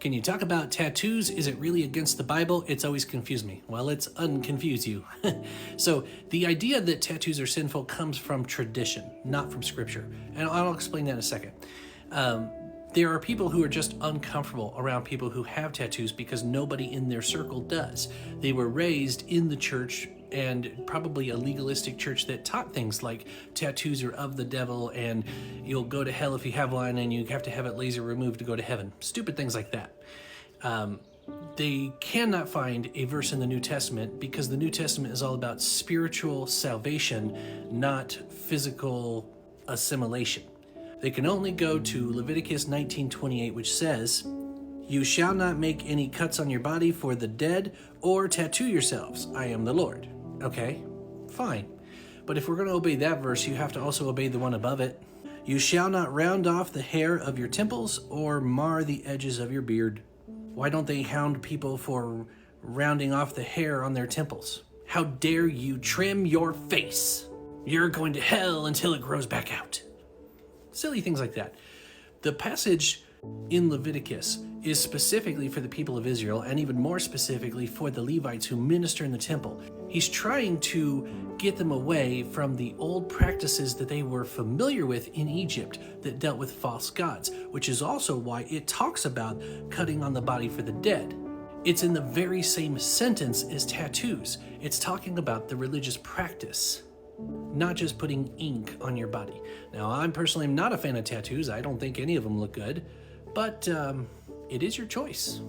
Can you talk about tattoos? Is it really against the Bible? It's always confused me. Well, let's unconfuse you. So the idea that tattoos are sinful comes from tradition, not from scripture. And I'll explain that in a second. There are people who are just uncomfortable around people who have tattoos because nobody in their circle does. They were raised in the church, and probably a legalistic church that taught things like tattoos are of the devil and you'll go to hell if you have one and you have to have it laser removed to go to heaven. Stupid things like that. They cannot find a verse in the New Testament because the New Testament is all about spiritual salvation, not physical assimilation. They can only go to Leviticus 19:28, which says, "You shall not make any cuts on your body for the dead or tattoo yourselves. I am the Lord." Okay, fine. But if we're going to obey that verse, you have to also obey the one above it. "You shall not round off the hair of your temples or mar the edges of your beard." Why don't they hound people for rounding off the hair on their temples? How dare you trim your face? You're going to hell until it grows back out. Silly things like that. The passage in Leviticus is specifically for the people of Israel, and even more specifically for the Levites who minister in the temple. He's trying to get them away from the old practices that they were familiar with in Egypt that dealt with false gods, which is also why it talks about cutting on the body for the dead. It's in the very same sentence as tattoos. It's talking about the religious practice, not just putting ink on your body. Now, I'm personally not a fan of tattoos. I don't think any of them look good, but it is your choice.